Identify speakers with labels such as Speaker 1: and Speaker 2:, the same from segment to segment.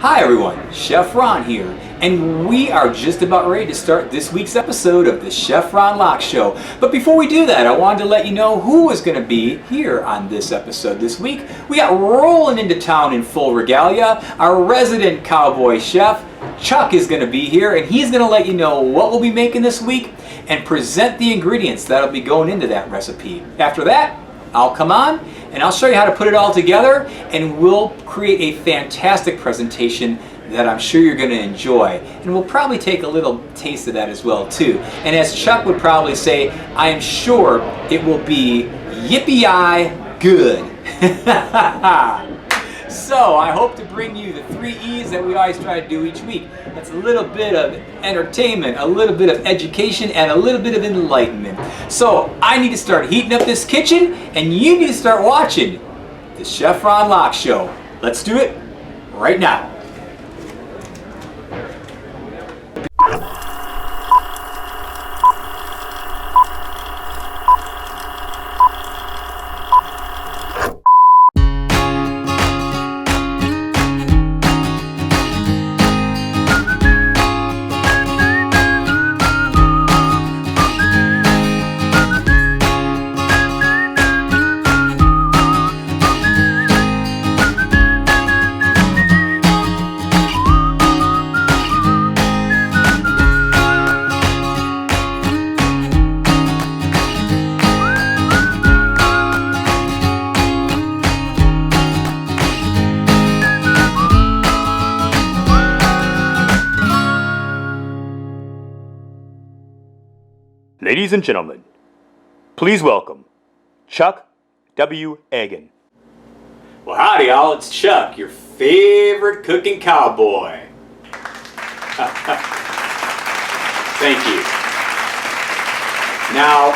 Speaker 1: Hi everyone, Chef Ron here, and we are just about ready to start this week's episode of the Chef Ron Lock Show. But before we do that, I wanted to let you know who is going to be here on this episode this week. We got rolling into town in full regalia, our resident cowboy chef, Chuck, is going to be here, and he's going to let you know what we'll be making this week and present the ingredients that'll be going into that recipe. After that, I'll come on and I'll show you how to put it all together, and we'll create a fantastic presentation that I'm sure you're going to enjoy. And we'll probably take a little taste of that as well too. And as Chuck would probably say, I am sure it will be yippee-yi good. So I hope to bring you the 3 E's that we always try to do each week. That's a little bit of entertainment, a little bit of education, and a little bit of enlightenment. So I need to start heating up this kitchen, and you need to start watching the Chef Ron Lock Show. Let's do it right now.
Speaker 2: Ladies and gentlemen, please welcome Chuck W. Aggin.
Speaker 1: Well, howdy y'all, it's Chuck, your favorite cooking cowboy. Thank you. Now,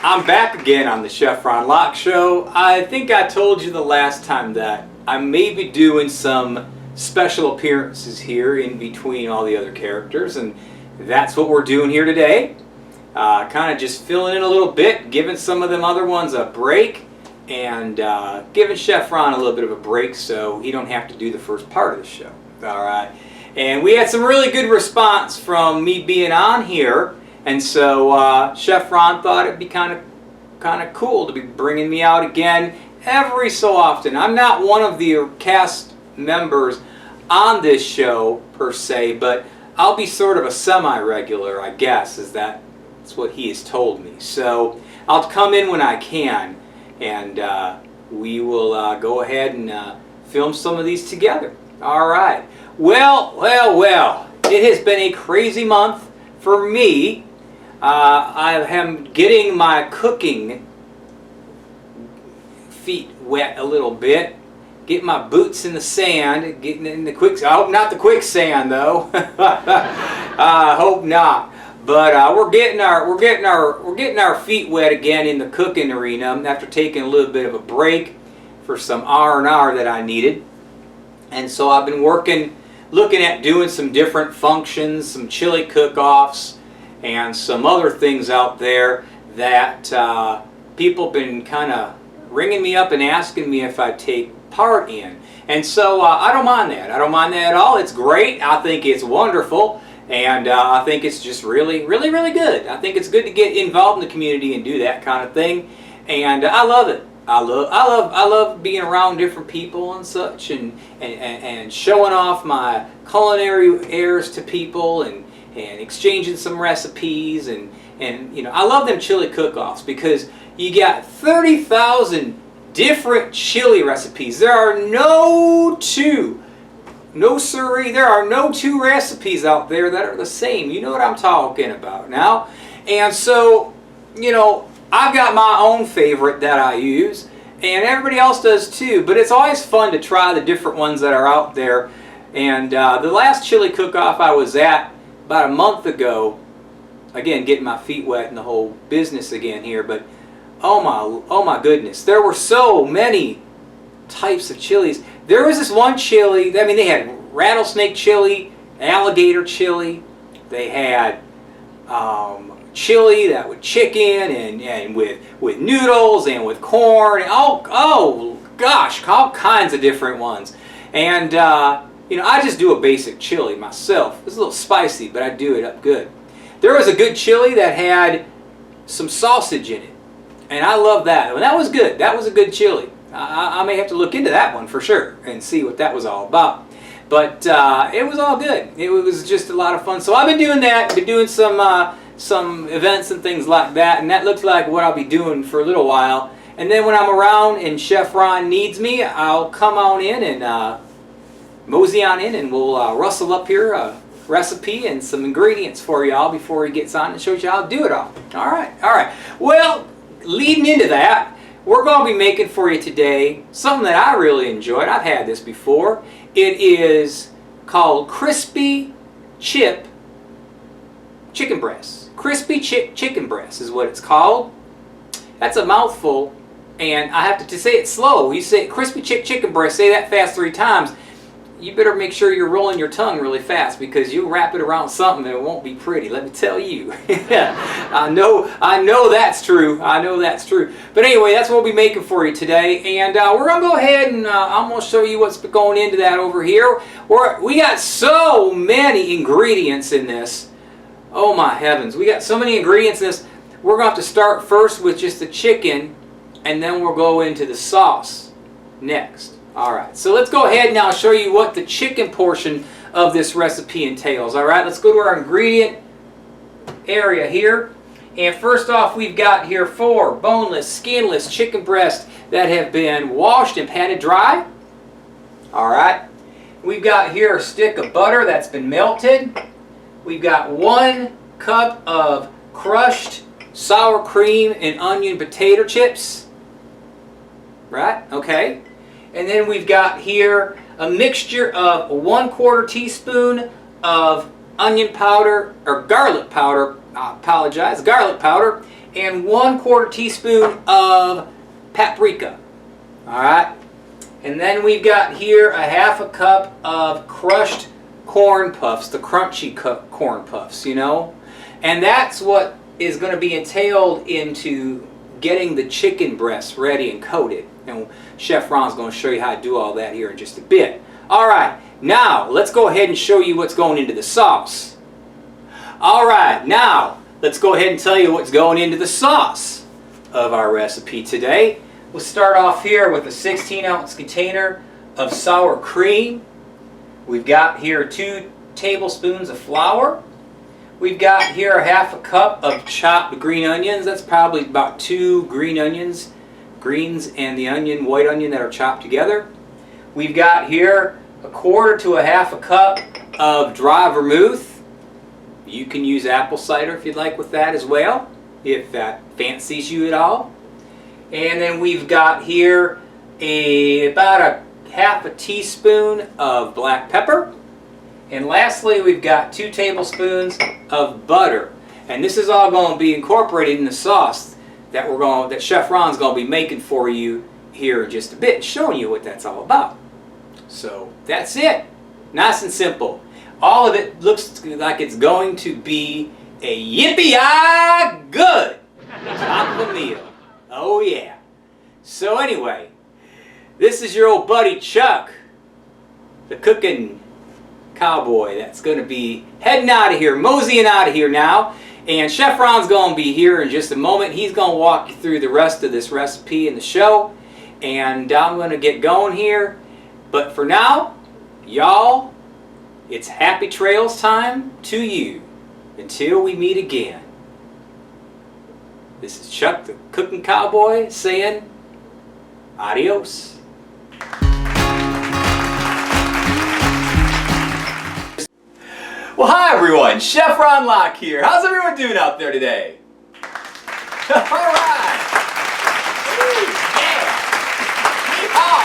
Speaker 1: I'm back again on the Chef Ron Lock Show. I think I told you the last time that I may be doing some special appearances here in between all the other characters, and that's what we're doing here today. Kind of just filling in a little bit, giving some of them other ones a break, and giving Chef Ron a little bit of a break so he don't have to do the first part of the show. All right. And we had some really good response from me being on here, and so Chef Ron thought it'd be kind of cool to be bringing me out again every so often. I'm not one of the cast members on this show per se, but I'll be sort of a semi-regular, I guess, that's what he has told me. So I'll come in when I can, and we will go ahead and film some of these together. All right. Well, it has been a crazy month for me. I am getting my cooking feet wet a little bit. Get my boots in the sand, getting in the quicksand. I hope not the quicksand though. I hope not. But we're getting our feet wet again in the cooking arena after taking a little bit of a break for some R&R that I needed. And so I've been looking at doing some different functions, some chili cook-offs, and some other things out there that people have been kind of ringing me up and asking me if I'd take part in. And so I don't mind that. I don't mind that at all. It's great. I think it's wonderful. And I think it's just really, really, really good. I think it's good to get involved in the community and do that kind of thing. And I love it. I love being around different people and such, and showing off my culinary airs to people, and exchanging some recipes, and you know, I love them chili cook-offs because you got 30,000 different chili recipes. There are no two recipes out there that are the same. You know what I'm talking about now. And so, you know, I've got my own favorite that I use, and everybody else does too, but it's always fun to try the different ones that are out there. And the last chili cook-off I was at about a month ago, again, getting my feet wet in the whole business again here, but oh my goodness, there were so many types of chilies. There was this one chili, I mean, they had rattlesnake chili, alligator chili, they had chili that with chicken and with noodles and with corn. Oh gosh, all kinds of different ones. And you know, I just do a basic chili myself. It's a little spicy, but I do it up good. There was a good chili that had some sausage in it, and I love that. And that was good. That was a good chili. I may have to look into that one for sure and see what that was all about. But it was all good. It was just a lot of fun. So I've been doing that. Been doing some events and things like that, and that looks like what I'll be doing for a little while. And then when I'm around and Chef Ron needs me, I'll come on in and mosey on in, and we'll rustle up here a recipe and some ingredients for y'all before he gets on and shows you how to do it all. All right. Well, leading into that, we're going to be making for you today something that I really enjoyed. I've had this before. It is called crispy chip chicken breast. Crispy chip chicken breast is what it's called. That's a mouthful, and I have to say it slow. You say crispy chip chicken breast, say that fast 3 times. You better make sure you're rolling your tongue really fast, because you wrap it around something and it won't be pretty, let me tell you. I know that's true. I know that's true. But anyway, that's what we'll be making for you today. And we're going to go ahead and I'm going to show you what's going into that over here. We got so many ingredients in this. Oh my heavens. We got so many ingredients in this. We're going to have to start first with just the chicken, and then we'll go into the sauce next. Alright, so let's go ahead and now show you what the chicken portion of this recipe entails. Alright, let's go to our ingredient area here. And first off, we've got here 4 boneless, skinless chicken breasts that have been washed and patted dry. Alright, we've got here a stick of butter that's been melted. We've got 1 cup of crushed sour cream and onion potato chips. Right, okay. And then we've got here a mixture of 1/4 teaspoon of onion powder, or garlic powder, I apologize, garlic powder, and 1/4 teaspoon of paprika. Alright. And then we've got here a 1/2 cup of crushed corn puffs, the crunchy corn puffs, you know. And that's what is going to be entailed into getting the chicken breast ready and coated. And Chef Ron's going to show you how to do all that here in just a bit. Alright, now let's go ahead and show you what's going into the sauce. Alright, now let's go ahead and tell you what's going into the sauce of our recipe today. We'll start off here with a 16-ounce container of sour cream. We've got here 2 tablespoons of flour. We've got here a 1/2 cup of chopped green onions. That's probably about 2 green onions, greens and the onion, white onion that are chopped together. We've got here 1/4 to a 1/2 cup of dry vermouth. You can use apple cider if you'd like with that as well, if that fancies you at all. And then we've got here about a 1/2 teaspoon of black pepper. And lastly, we've got 2 tablespoons of butter. And this is all going to be incorporated in the sauce that Chef Ron's going to be making for you here in just a bit, showing you what that's all about. So that's it. Nice and simple. All of it looks like it's going to be a yippee-yi good top of a meal. Oh yeah. So anyway, this is your old buddy Chuck, the cooking cowboy, that's going to be heading out of here, moseying out of here now. And Chef Ron's going to be here in just a moment. He's going to walk you through the rest of this recipe in the show. And I'm going to get going here. But for now, y'all, it's happy trails time to you. Until we meet again. This is Chuck, the cooking cowboy, saying adios. Well, hi everyone, Chef Ron Locke here. How's everyone doing out there today? Alright! Yeah! Yeehaw!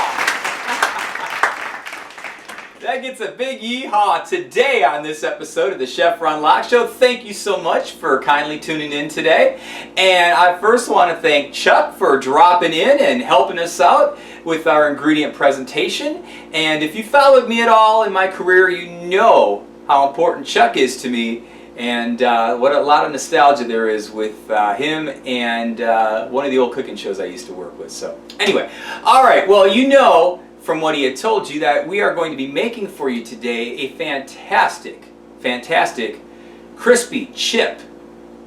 Speaker 1: That gets a big yeehaw today on this episode of the Chef Ron Locke Show. Thank you so much for kindly tuning in today. And I first want to thank Chuck for dropping in and helping us out with our ingredient presentation. And if you followed me at all in my career, you know how important Chuck is to me, and what a lot of nostalgia there is with him and one of the old cooking shows I used to work with. So anyway, alright, well, you know, from what he had told you that we are going to be making for you today a fantastic, fantastic crispy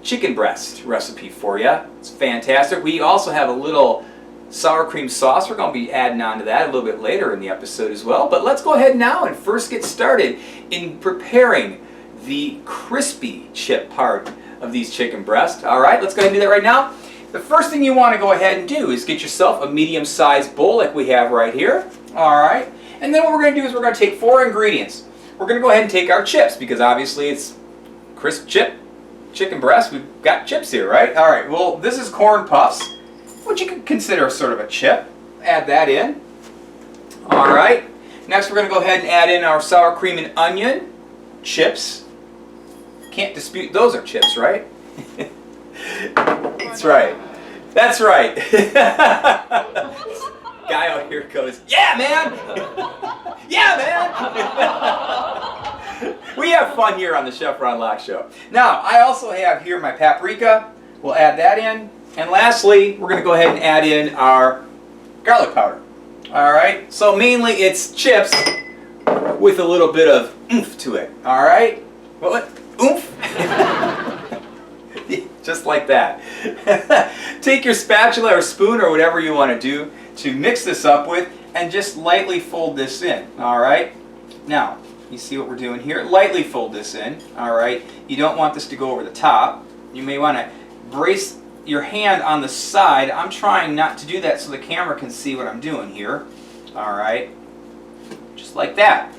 Speaker 1: chicken breast recipe for you. It's fantastic. We also have a little sour cream sauce. We're going to be adding on to that a little bit later in the episode as well. But let's go ahead now and first get started in preparing the crispy chip part of these chicken breasts. All right, let's go ahead and do that right now. The first thing you want to go ahead and do is get yourself a medium-sized bowl like we have right here. All right, and then what we're going to do is we're going to take 4 ingredients. We're going to go ahead and take our chips because obviously it's crisp chicken breast. We've got chips here, right? All right, well, this is corn puffs, which you could consider sort of a chip. Add that in. All right, next we're going to go ahead and add in our sour cream and onion chips. Can't dispute those are chips, right? That's right. That's right. Guy out here goes, yeah, man! Yeah, man! We have fun here on the Chef Ron Lock Show. Now, I also have here my paprika. We'll add that in. And lastly, we're going to go ahead and add in our garlic powder. All right? So mainly it's chips with a little bit of oomph to it. All right? What? Oomph? Just like that. Take your spatula or spoon or whatever you want to do to mix this up with and just lightly fold this in. All right? Now, you see what we're doing here? Lightly fold this in. All right? You don't want this to go over the top. You may want to brace your hand on the side. I'm trying not to do that so the camera can see what I'm doing here. All right? Just like that.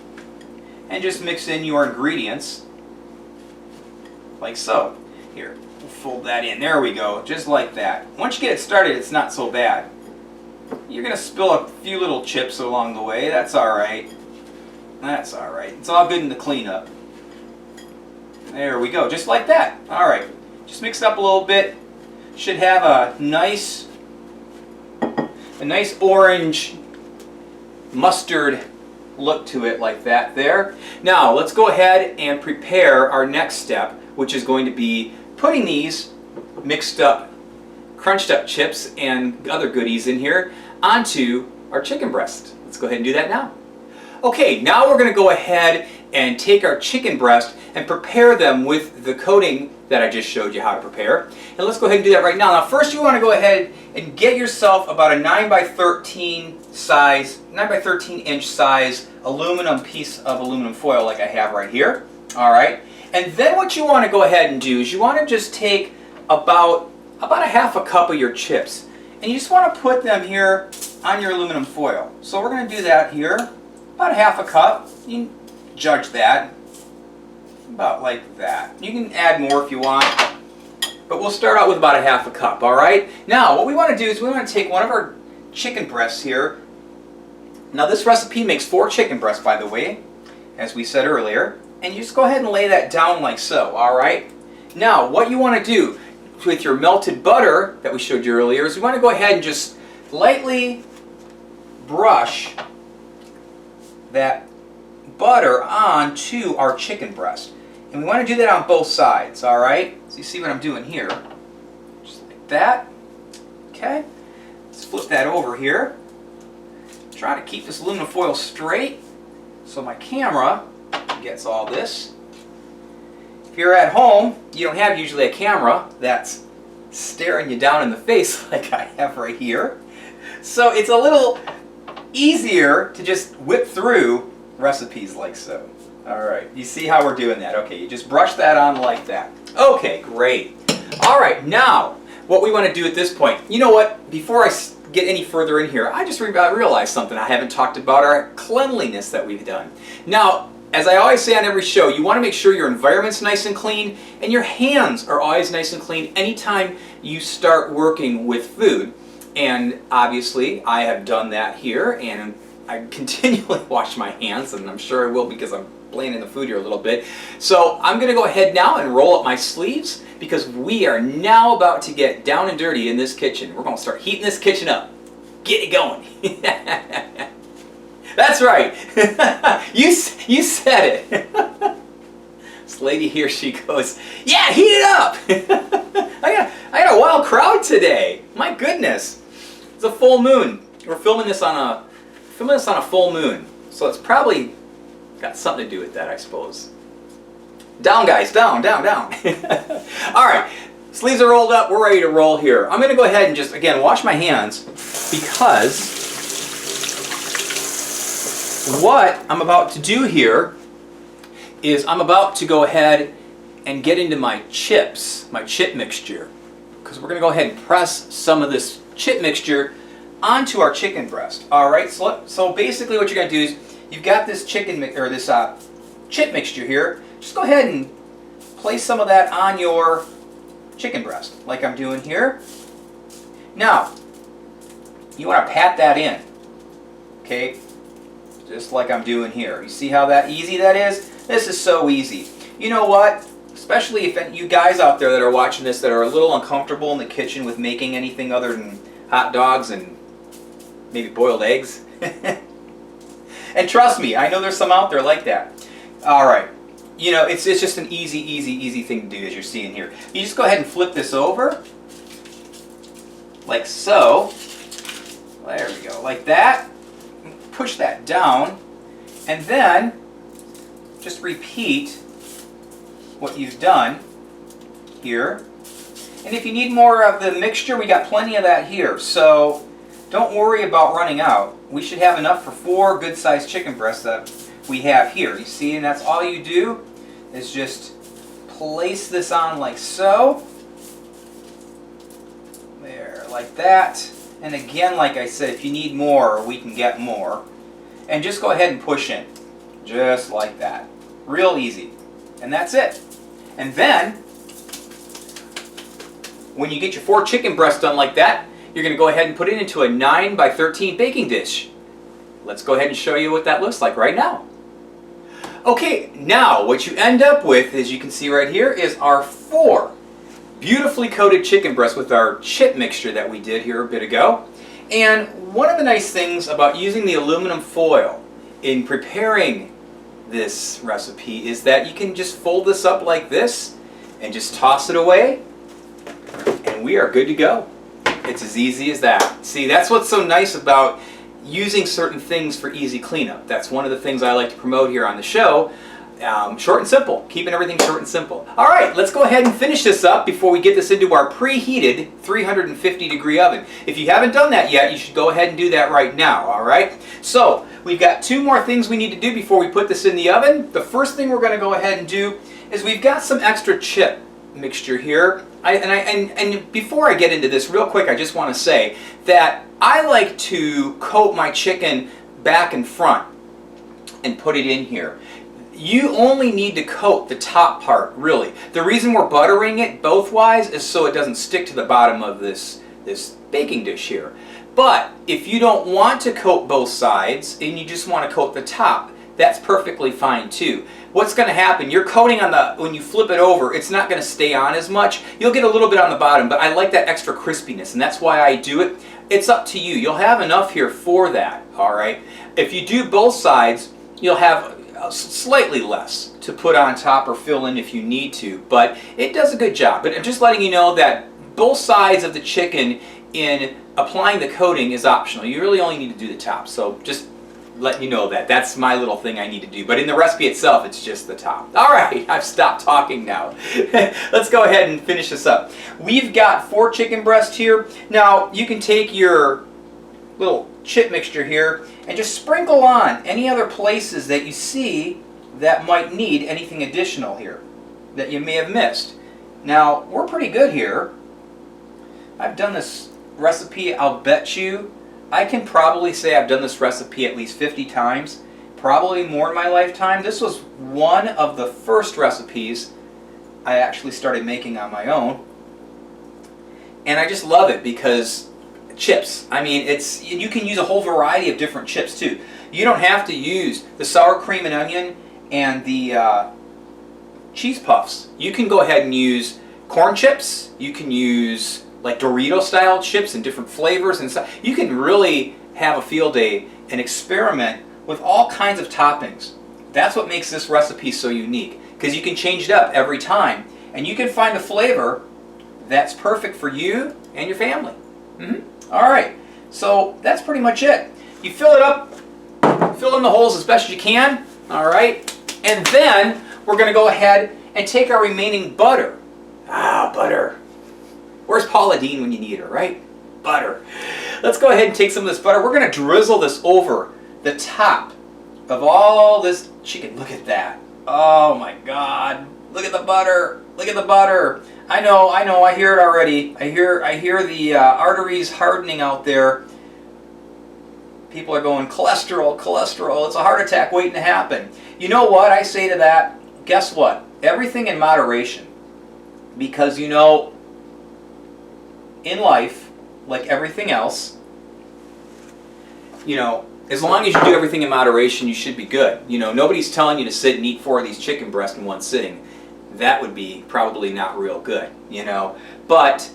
Speaker 1: And just mix in your ingredients like so. Here, we'll fold that in. There we go, just like that. Once you get it started, it's not so bad. You're going to spill a few little chips along the way. That's all right. That's all right. It's all good in the cleanup. There we go, just like that. All right, just mix it up a little bit. Should have a nice orange mustard look to it like that there. Now, let's go ahead and prepare our next step, which is going to be putting these mixed up, crunched up chips and other goodies in here onto our chicken breast. Let's go ahead and do that now. Okay, now we're going to go ahead and take our chicken breast and prepare them with the coating that I just showed you how to prepare. And let's go ahead and do that right now. Now first you want to go ahead and get yourself about a 9x13 inch size aluminum piece of aluminum foil like I have right here. All right. And then what you want to go ahead and do is you want to just take about a half a cup of your chips and you just want to put them here on your aluminum foil. So we're going to do that here, about a half a cup. You can judge that, about like that. You can add more if you want, but we'll start out with about a half a cup, all right? Now what we want to do is we want to take one of our chicken breasts here. Now this recipe makes 4 chicken breasts, by the way, as we said earlier. And you just go ahead and lay that down like so, all right? Now, what you want to do with your melted butter that we showed you earlier is we want to go ahead and just lightly brush that butter onto our chicken breast. And we want to do that on both sides, all right? So you see what I'm doing here. Just like that. Okay? Let's flip that over here. Try to keep this aluminum foil straight so my camera gets all this. If you're at home, you don't have usually a camera that's staring you down in the face like I have right here. So it's a little easier to just whip through recipes like so. All right, you see how we're doing that? Okay, you just brush that on like that. Okay, great. All right, now what we want to do at this point, you know what? Before I get any further in here, I just realized something I haven't talked about, our cleanliness that we've done. Now, as I always say on every show, you want to make sure your environment's nice and clean and your hands are always nice and clean anytime you start working with food. And obviously, I have done that here and I continually wash my hands, and I'm sure I will because I'm playing in the food here a little bit. So I'm going to go ahead now and roll up my sleeves because we are now about to get down and dirty in this kitchen. We're going to start heating this kitchen up. Get it going. That's right. You said it. This lady here, she goes, yeah, heat it up. I got a wild crowd today. My goodness. It's a full moon. We're filming this on a filming this on a full moon, so it's probably got something to do with that, I suppose. Down, guys, down, down, down. All right, sleeves are rolled up. We're ready to roll here. I'm going to go ahead and just, again, wash my hands, because what I'm about to do here is I'm about to go ahead and get into my chips, my chip mixture, because we're going to go ahead and press some of this chip mixture onto our chicken breast. All right, so basically what you're going to do is you've got this chip mixture here. Just go ahead and place some of that on your chicken breast, like I'm doing here. Now, you want to pat that in, okay? Just like I'm doing here. You see how that easy that is? This is so easy. You know what? Especially if you guys out there that are watching this that are a little uncomfortable in the kitchen with making anything other than hot dogs and maybe boiled eggs. And trust me, I know there's some out there like that. All right. You know, it's just an easy thing to do, as you're seeing here. You just go ahead and flip this over, like so. There we go, like that. Push that down, and then just repeat what you've done here. And if you need more of the mixture, we got plenty of that here. So don't worry about running out. We should have enough for 4 good-sized chicken breasts that we have here. You see, and that's all you do is just place this on like so. There, like that. And again, like I said, if you need more, we can get more. And just go ahead and push in. Just like that. Real easy. And that's it. And then, when you get your 4 chicken breasts done like that, you're going to go ahead and put it into a 9 by 13 baking dish. Let's go ahead and show you what that looks like right now. Okay, now what you end up with, as you can see right here, is our 4 beautifully coated chicken breasts with our chip mixture that we did here a bit ago. And one of the nice things about using the aluminum foil in preparing this recipe is that you can just fold this up like this and just toss it away, and we are good to go. It's as easy as that. See, that's what's so nice about using certain things for easy cleanup. That's one of the things I like to promote here on the show. Short and simple, keeping everything short and simple. All right, let's go ahead and finish this up before we get this into our preheated 350-degree oven. If you haven't done that yet, you should go ahead and do that right now, all right? So, we've got 2 more things we need to do before we put this in the oven. The first thing we're going to go ahead and do is we've got some extra chip mixture here. And before I get into this, real quick, I just want to say that I like to coat my chicken back and front and put it in here. You only need to coat the top part, really. The reason we're buttering it both ways is so it doesn't stick to the bottom of this baking dish here. But if you don't want to coat both sides and you just want to coat the top, that's perfectly fine too. What's going to happen, you're coating on when you flip it over, it's not going to stay on as much. You'll get a little bit on the bottom, but I like that extra crispiness, and that's why I do it. It's up to you. You'll have enough here for that, all right? If you do both sides, you'll have slightly less to put on top or fill in if you need to, but it does a good job. But I'm just letting you know that both sides of the chicken in applying the coating is optional. You really only need to do the top, so just letting you know that. That's my little thing I need to do. But in the recipe itself, it's just the top. All right, I've stopped talking now. Let's go ahead and finish this up. We've got 4 chicken breasts here. Now, you can take your little chip mixture here and just sprinkle on any other places that you see that might need anything additional here that you may have missed. Now, we're pretty good here. I've done this recipe, I'll bet you, I can probably say I've done this recipe at least 50 times, probably more in my lifetime. This was one of the first recipes I actually started making on my own. And I just love it because chips, I mean, you can use a whole variety of different chips too. You don't have to use the sour cream and onion and the cheese puffs. You can go ahead and use corn chips. You can use like Dorito style chips and different flavors and stuff. You can really have a field day and experiment with all kinds of toppings. That's what makes this recipe so unique, because you can change it up every time and you can find a flavor that's perfect for you and your family. All right, so that's pretty much it. You fill it up Fill in the holes as best as you can. All right. And then we're going to go ahead and take our remaining butter. Ah, butter. Where's Paula Deen when you need her, right? Butter. Let's go ahead and take some of this butter. We're going to drizzle this over the top of all this chicken. Look at that. Oh my God. Look at the butter. Look at the butter. I know, I hear it already. I hear the arteries hardening out there. People are going, cholesterol, cholesterol. It's a heart attack waiting to happen. You know what I say to that? Guess what? Everything in moderation. Because you know, in life, like everything else, you know, as long as you do everything in moderation, you should be good. You know, nobody's telling you to sit and eat 4 of these chicken breasts in one sitting. That would be probably not real good, you know. But,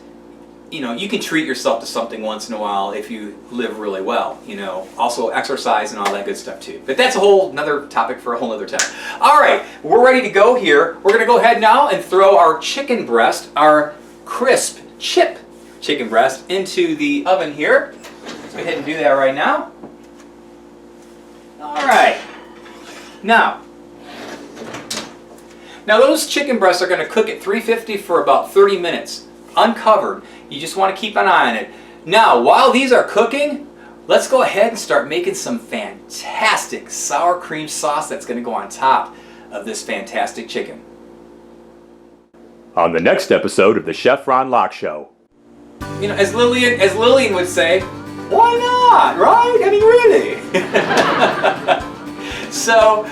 Speaker 1: you know, you can treat yourself to something once in a while if you live really well, you know. Also exercise and all that good stuff too. But that's a whole nother topic for a whole other time. All right, we're ready to go here. We're going to go ahead now and throw our chicken breast, our crisp chip chicken breast, into the oven here. Let's go ahead and do that right now. All right. Now those chicken breasts are going to cook at 350 for about 30 minutes, uncovered. You just want to keep an eye on it. Now, while these are cooking, let's go ahead and start making some fantastic sour cream sauce that's going to go on top of this fantastic chicken.
Speaker 2: On the next episode of the Chef Ron Locke Show.
Speaker 1: You know, as Lillian would say, why not, right? I mean, really. So,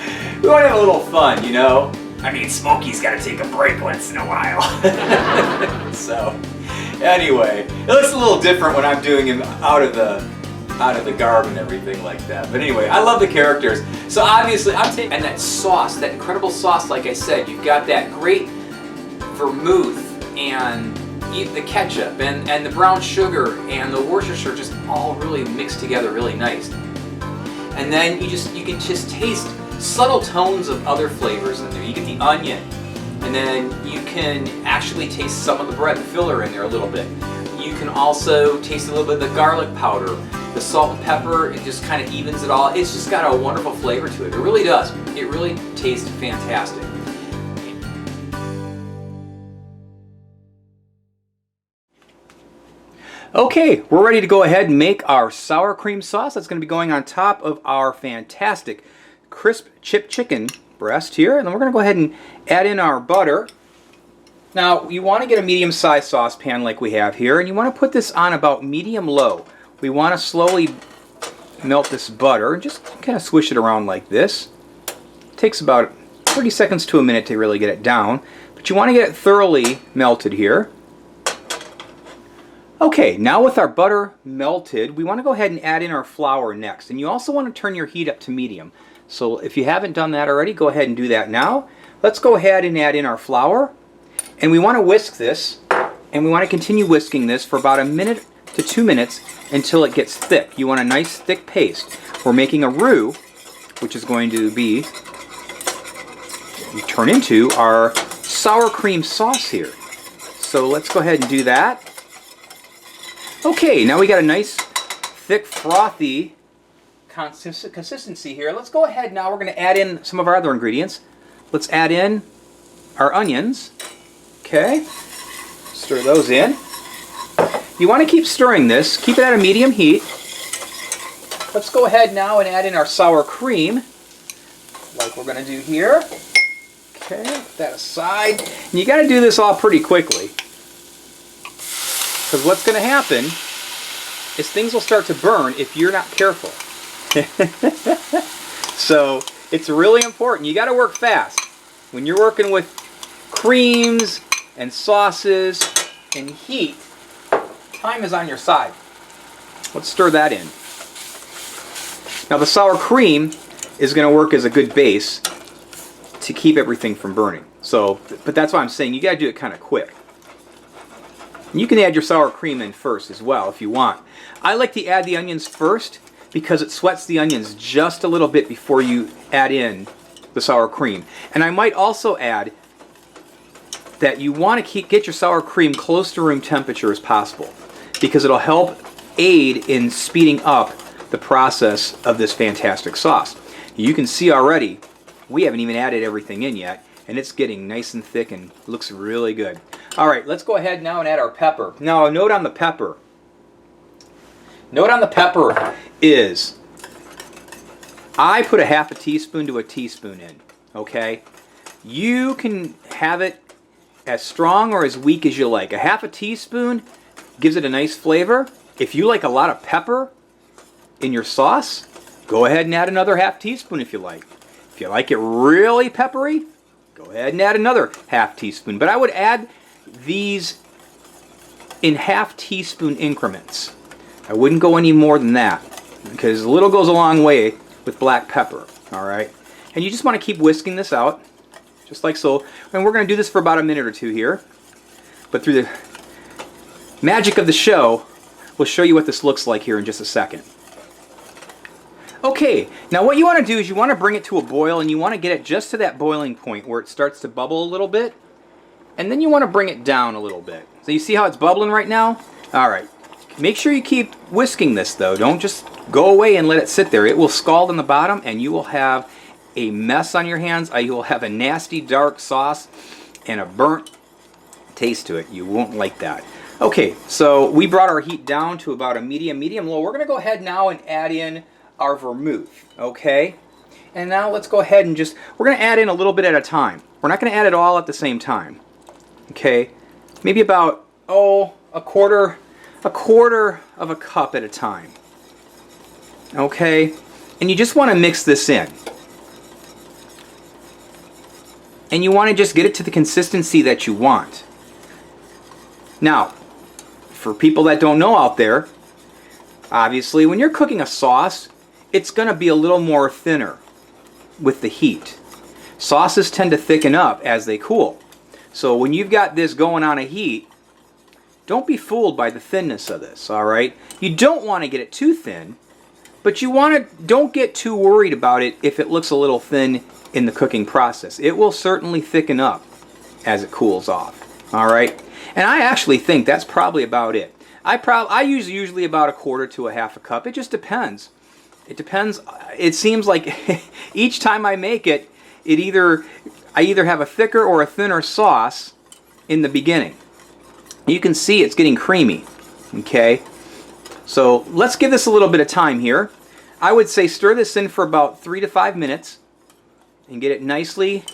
Speaker 1: we want to have a little fun, you know? I mean, Smokey's got to take a break once in a while. So, anyway, it looks a little different when I'm doing him out of the garb and everything like that. But anyway, I love the characters. So obviously, I'm taking, and that sauce, that incredible sauce, like I said, you've got that great vermouth and the ketchup and the brown sugar and the Worcestershire just all really mixed together really nice. And then you can just taste subtle tones of other flavors in there. You get the onion, and then you can actually taste some of the bread, the filler in there a little bit. You can also taste a little bit of the garlic powder, the salt and pepper. It just kind of evens it all. It's just got a wonderful flavor to it. It really does. It really tastes fantastic. Okay, we're ready to go ahead and make our sour cream sauce. That's going to be going on top of our fantastic crisp chip chicken breast here. And then we're going to go ahead and add in our butter. Now, you want to get a medium-sized saucepan like we have here, and you want to put this on about medium-low. We want to slowly melt this butter and just kind of swish it around like this. It takes about 30 seconds to a minute to really get it down, but you want to get it thoroughly melted here. Okay, now with our butter melted, we want to go ahead and add in our flour next. And you also want to turn your heat up to medium. So if you haven't done that already, go ahead and do that now. Let's go ahead and add in our flour. And we want to whisk this, and we want to continue whisking this for about 1 minute to 2 minutes until it gets thick. You want a nice thick paste. We're making a roux, which is going to be turn into our sour cream sauce here. So let's go ahead and do that. Okay, now we got a nice, thick, frothy consistency here. Let's go ahead now. We're going to add in some of our other ingredients. Let's add in our onions. Okay, stir those in. You want to keep stirring this. Keep it at a medium heat. Let's go ahead now and add in our sour cream, like we're going to do here. Okay, put that aside. And you got to do this all pretty quickly, because what's going to happen is things will start to burn if you're not careful. So it's really important. You got to work fast. When you're working with creams and sauces and heat, time is on your side. Let's stir that in. Now the sour cream is going to work as a good base to keep everything from burning. So, but that's why I'm saying you got to do it kind of quick. You can add your sour cream in first as well if you want. I like to add the onions first because it sweats the onions just a little bit before you add in the sour cream. And I might also add that you want to get your sour cream close to room temperature as possible, because it'll help aid in speeding up the process of this fantastic sauce. You can see already, we haven't even added everything in yet, and it's getting nice and thick and looks really good. All right, let's go ahead now and add our pepper. Now, a note on the pepper. Note on the pepper is, I put a half a teaspoon to a teaspoon in, okay? You can have it as strong or as weak as you like. A half a teaspoon gives it a nice flavor. If you like a lot of pepper in your sauce, go ahead and add another half teaspoon if you like. If you like it really peppery, go ahead and add another half teaspoon. But I would add these in half teaspoon increments. I wouldn't go any more than that, because a little goes a long way with black pepper, all right? And you just want to keep whisking this out, just like so. And we're going to do this for about a minute or two here. But through the magic of the show, we'll show you what this looks like here in just a second. Okay, now what you want to do is you want to bring it to a boil, and you want to get it just to that boiling point where it starts to bubble a little bit. And then you want to bring it down a little bit. So you see how it's bubbling right now? All right. Make sure you keep whisking this though. Don't just go away and let it sit there. It will scald on the bottom and you will have a mess on your hands. You will have a nasty dark sauce and a burnt taste to it. You won't like that. Okay, so we brought our heat down to about a medium low. We're going to go ahead now and add in our vermouth, okay? And now let's go ahead and we're going to add in a little bit at a time. We're not going to add it all at the same time, okay? Maybe about, a quarter of a cup at a time, okay? And you just want to mix this in. And you want to just get it to the consistency that you want. Now, for people that don't know out there, obviously when you're cooking a sauce, it's going to be a little more thinner with the heat. Sauces tend to thicken up as they cool. So when you've got this going on a heat, don't be fooled by the thinness of this, all right? You don't want to get it too thin, but don't get too worried about it if it looks a little thin in the cooking process. It will certainly thicken up as it cools off, all right? And I actually think that's probably about it. I use usually about a quarter to a half a cup. It just depends. It depends. It seems like each time I make it, I either have a thicker or a thinner sauce in the beginning. You can see it's getting creamy, okay? So let's give this a little bit of time here. I would say stir this in for about 3 to 5 minutes and get it nicely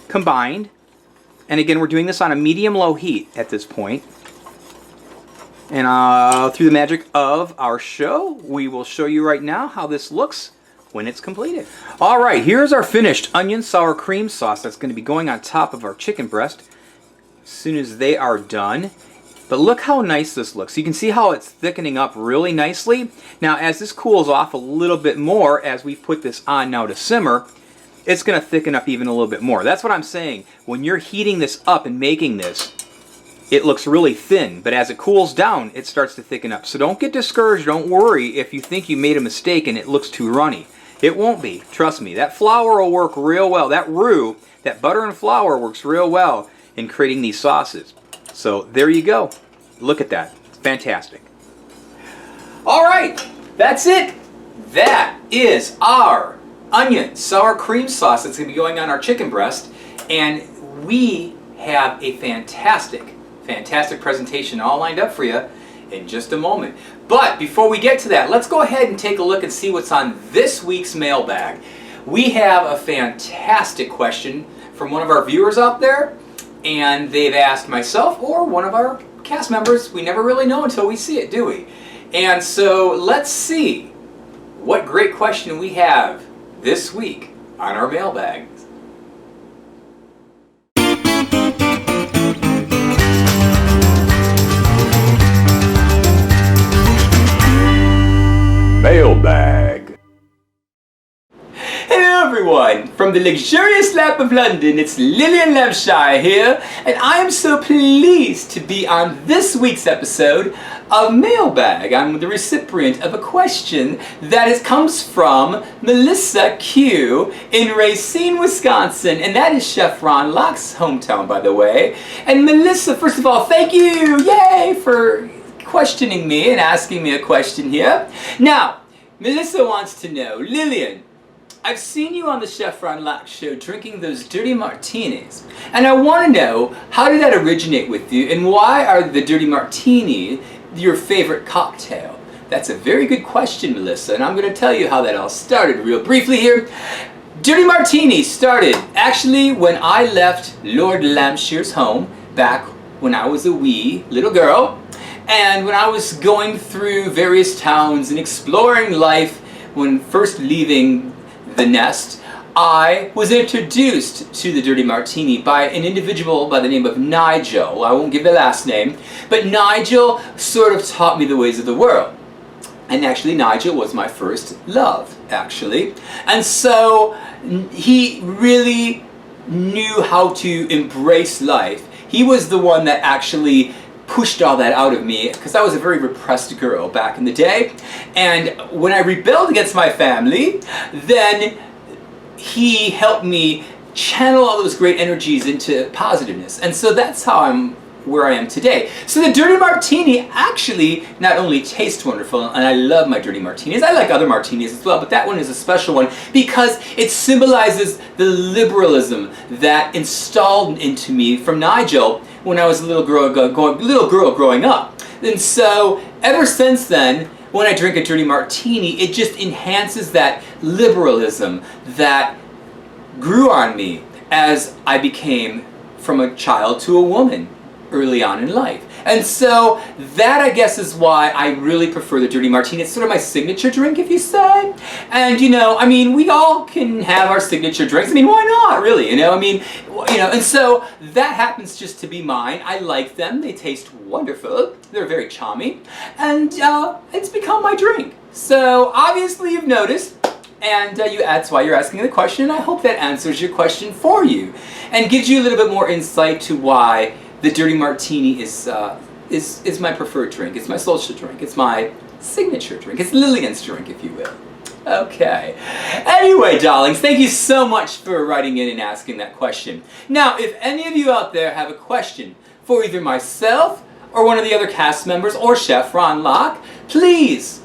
Speaker 1: combined. And again, we're doing this on a medium-low heat at this point. And through the magic of our show, we will show you right now how this looks when it's completed. All right, here's our finished onion sour cream sauce that's going to be going on top of our chicken breast as soon as they are done. But look how nice this looks. You can see how it's thickening up really nicely. Now, as this cools off a little bit more, as we put this on now to simmer, it's going to thicken up even a little bit more. That's what I'm saying. When you're heating this up and making this, it looks really thin, but as it cools down, it starts to thicken up. So don't get discouraged, don't worry if you think you made a mistake and it looks too runny. It won't be, trust me. That flour will work real well. That roux, that butter and flour works real well in creating these sauces. So there you go. Look at that. It's fantastic. All right, that's it. That is our onion sour cream sauce that's going to be going on our chicken breast. And we have a fantastic presentation all lined up for you in just a moment. But before we get to that, let's go ahead and take a look and see what's on this week's mailbag. We have a fantastic question from one of our viewers out there, and they've asked myself or one of our cast members. We never really know until we see it, do we? And so let's see what great question we have this week on our mailbag.
Speaker 2: Mailbag.
Speaker 1: Hello everyone, from the luxurious lap of London, it's Lillian Levshire here, and I am so pleased to be on this week's episode of Mailbag. I'm the recipient of a question that comes from Melissa Q in Racine, Wisconsin, and that is Chef Ron Locke's hometown, by the way. And Melissa, first of all, thank you, yay, for questioning me and asking me a question here. Now, Melissa wants to know, Lillian, I've seen you on the Chef Ron Lock Show drinking those dirty martinis. And I want to know, how did that originate with you, and why are the dirty martini your favorite cocktail? That's a very good question, Melissa, and I'm going to tell you how that all started real briefly here. Dirty martini started actually when I left Lord Lampshire's home back when I was a wee little girl, and when I was going through various towns and exploring life when first leaving the nest. I was introduced to the dirty martini by an individual by the name of Nigel. I won't give the last name, but Nigel sort of taught me the ways of the world. And actually Nigel was my first love, actually. And so he really knew how to embrace life. He was the one that actually pushed all that out of me, because I was a very repressed girl back in the day. And when I rebelled against my family, then he helped me channel all those great energies into positiveness. And so that's how I'm where I am today. So the dirty martini actually not only tastes wonderful, and I love my dirty martinis, I like other martinis as well, but that one is a special one because it symbolizes the liberalism that installed into me from Nigel when I was a little girl growing up. And so ever since then, when I drink a dirty martini, it just enhances that liberalism that grew on me as I became from a child to a woman early on in life. And so that, I guess, is why I really prefer the dirty martini. It's sort of my signature drink, if you say. And you know, I mean, we all can have our signature drinks. I mean, why not, really? You know, I mean, you know, and so that happens just to be mine. I like them. They taste wonderful. They're very charming. And it's become my drink. So obviously you've noticed, and that's why you're asking the question. I hope that answers your question for you and gives you a little bit more insight to why the dirty martini is my preferred drink. It's my social drink. It's my signature drink. It's Lillian's drink, if you will. Okay. Anyway, darlings, thank you so much for writing in and asking that question. Now, if any of you out there have a question for either myself or one of the other cast members or Chef Ron Lock, please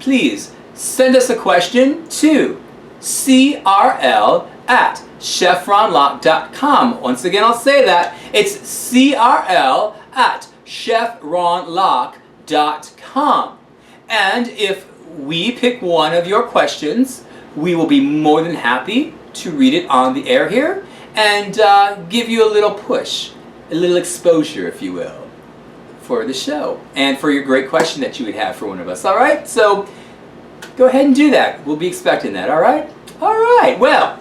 Speaker 1: send us a question to crl@chefronlock.com. Once again, I'll say that. It's crl@chefronlock.com. And if we pick one of your questions, we will be more than happy to read it on the air here and give you a little push, a little exposure, if you will, for the show and for your great question that you would have for one of us. All right? So go ahead and do that. We'll be expecting that, all right? All right, well,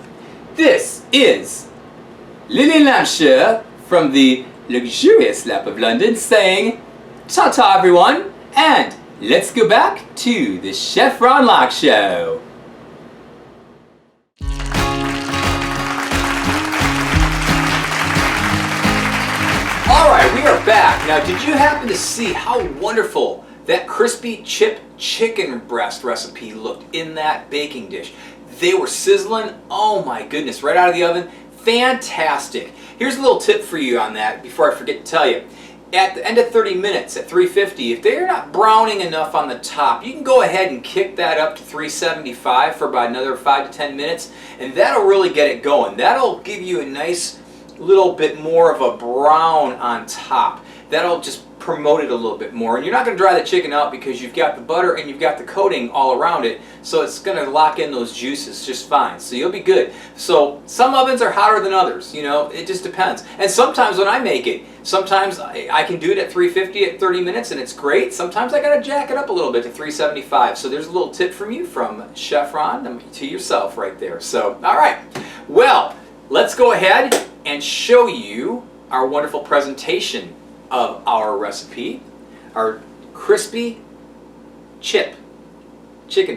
Speaker 1: this is Lillian Lampshire from the luxurious lap of London saying ta-ta, everyone, and let's go back to the Chef Ron Lock Show. All right, we are back. Now, did you happen to see how wonderful that crispy chip chicken breast recipe looked in that baking dish? They were sizzling, oh my goodness, right out of the oven. Fantastic. Here's a little tip for you on that before I forget to tell you. At the end of 30 minutes at 350, if they're not browning enough on the top, you can go ahead and kick that up to 375 for about another 5 to 10 minutes, and that'll really get it going. That'll give you a nice little bit more of a brown on top. That'll just promote it a little bit more. And you're not going to dry the chicken out because you've got the butter and you've got the coating all around it, so it's going to lock in those juices just fine. So you'll be good. So some ovens are hotter than others, you know, it just depends. And sometimes when I make it, sometimes I can do it at 350 at 30 minutes and it's great. Sometimes I got to jack it up a little bit to 375. So there's a little tip from you from Chef Ron to yourself right there. So, all right. Well, let's go ahead and show you our wonderful presentation of our recipe, our crispy chicken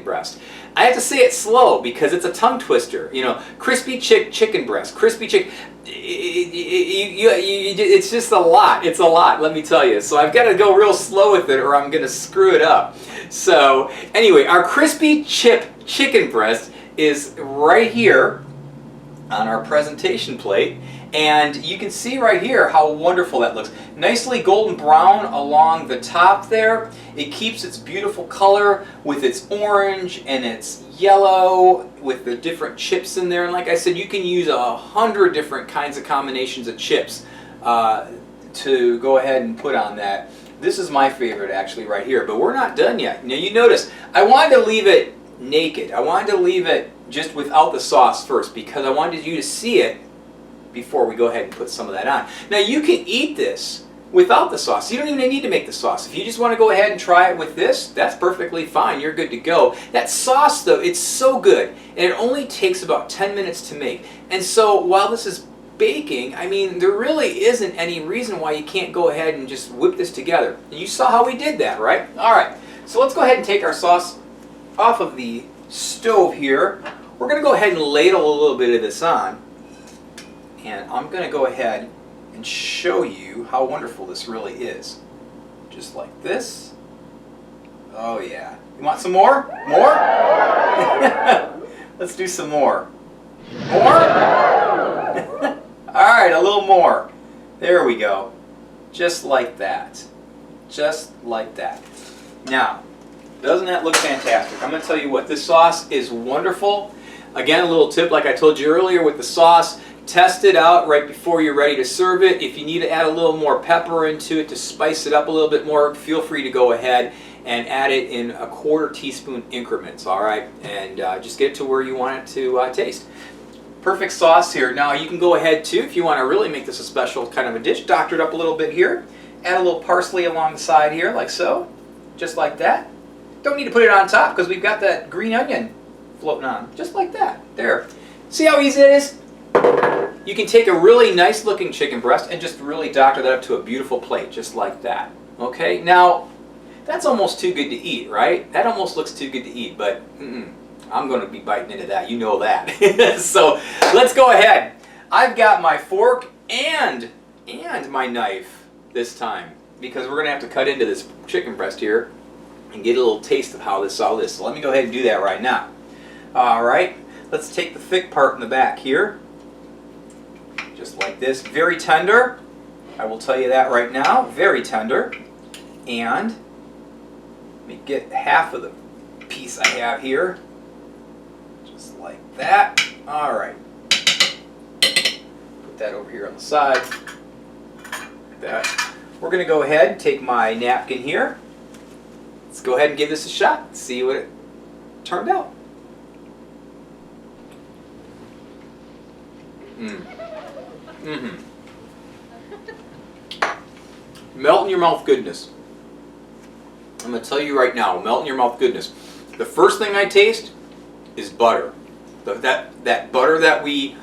Speaker 1: breast. I have to say it slow because it's a tongue twister. You know, crispy chicken breast, crispy chicken. It's just a lot. It's a lot, let me tell you. So I've got to go real slow with it or I'm going to screw it up. So anyway, our crispy chicken breast is right here. on our presentation plate. And you can see right here how wonderful that looks. Nicely golden brown along the top there. It keeps its beautiful color with its orange and its yellow with the different chips in there. And like I said, you can use 100 different kinds of combinations of chips to go ahead and put on that. This is my favorite actually right here, but we're not done yet. Now you notice, I wanted to leave it naked. I wanted to leave it just without the sauce first because I wanted you to see it before we go ahead and put some of that on. Now you can eat this without the sauce. You don't even need to make the sauce. If you just want to go ahead and try it with this, that's perfectly fine. You're good to go. That sauce though, it's so good and it only takes about 10 minutes to make. And so while this is baking, I mean, there really isn't any reason why you can't go ahead and just whip this together. And you saw how we did that, right? All right, so let's go ahead and take our sauce off of the stove here. We're going to go ahead and ladle a little bit of this on. And I'm going to go ahead and show you how wonderful this really is. Just like this. Oh yeah. You want some more? More? Let's do some more. More? Alright, a little more. There we go. Just like that. Just like that. Now, doesn't that look fantastic? I'm going to tell you what, this sauce is wonderful. Again, a little tip like I told you earlier with the sauce, test it out right before you're ready to serve it. If you need to add a little more pepper into it to spice it up a little bit more, feel free to go ahead and add it in 1/4 teaspoon increments, all right? And just get it to where you want it to taste. Perfect sauce here. Now you can go ahead too, if you want to really make this a special kind of a dish, doctor it up a little bit here. Add a little parsley along the side here, like so. Just like that. Don't need to put it on top because we've got that green onion floating on. Just like that. There. See how easy it is? You can take a really nice looking chicken breast and just really doctor that up to a beautiful plate, just like that. Okay, now that's almost too good to eat, right? That almost looks too good to eat, but I'm going to be biting into that, you know that. So let's go ahead. I've got my fork and my knife this time because we're going to have to cut into this chicken breast here and get a little taste of how this all is. So let me go ahead and do that right now. All right, let's take the thick part in the back here. Just like this, very tender. I will tell you that right now, very tender. And let me get half of the piece I have here. Just like that. All right. Put that over here on the side. Like that. We're going to go ahead and take my napkin here. Let's go ahead and give this a shot. See what it turned out. Melt in your mouth goodness. I'm going to tell you right now, melt in your mouth goodness. The first thing I taste is butter. That butter that we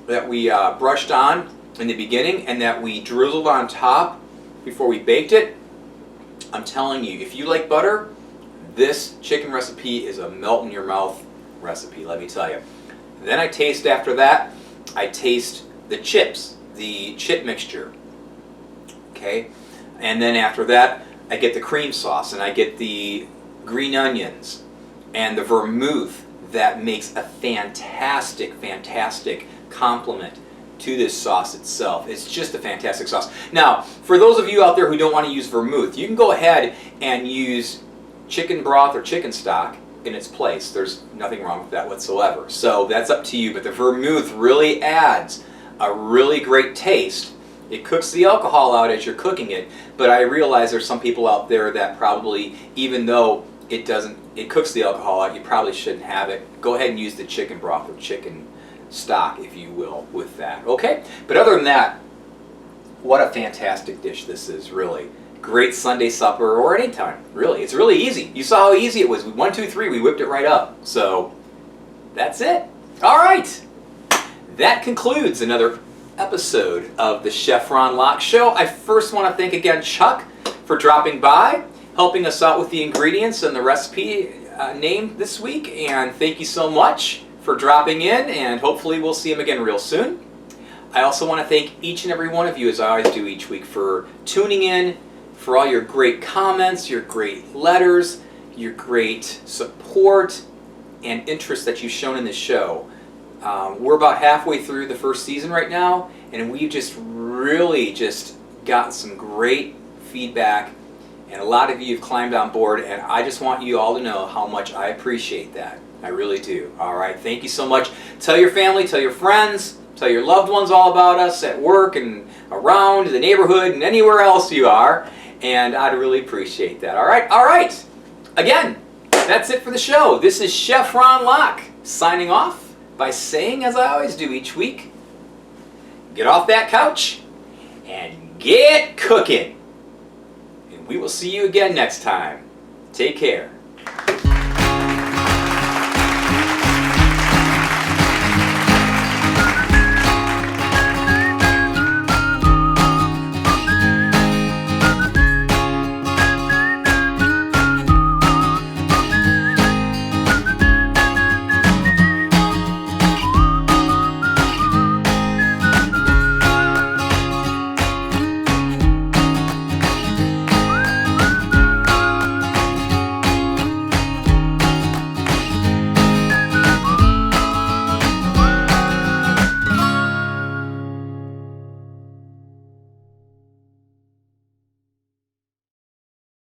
Speaker 1: brushed on in the beginning and that we drizzled on top before we baked it. I'm telling you, if you like butter, this chicken recipe is a melt in your mouth recipe, let me tell you. Then I taste after that, I taste the chips, the chip mixture. Okay? And then after that, I get the cream sauce and I get the green onions and the vermouth that makes a fantastic, fantastic complement to this sauce itself. It's just a fantastic sauce. Now, for those of you out there who don't want to use vermouth, you can go ahead and use chicken broth or chicken stock in its place. There's nothing wrong with that whatsoever. So that's up to you, but the vermouth really adds a really great taste. It cooks the alcohol out as you're cooking it, but I realize there's some people out there that probably, even though it cooks the alcohol out, you probably shouldn't have it. Go ahead and use the chicken broth or chicken stock, if you will, with that. Okay? But other than that, what a fantastic dish this is, really. Great Sunday supper or anytime, really. It's really easy. You saw how easy it was. 1, 2, 3, we whipped it right up. So, that's it. All right. That concludes another episode of the Chef Ron Lock Show. I first want to thank again Chuck for dropping by, helping us out with the ingredients and the recipe named this week. And thank you so much for dropping in, and hopefully we'll see him again real soon. I also want to thank each and every one of you, as I always do each week, for tuning in, for all your great comments, your great letters, your great support and interest that you've shown in this show. We're about halfway through the first season right now, and we've just really just gotten some great feedback, and a lot of you have climbed on board, and I just want you all to know how much I appreciate that. I really do. All right, thank you so much. Tell your family, tell your friends, tell your loved ones all about us at work and around the neighborhood and anywhere else you are, and I'd really appreciate that. All right. Again, that's it for the show. This is Chef Ron Locke signing off by saying, as I always do each week, get off that couch and get cooking. And we will see you again next time. Take care.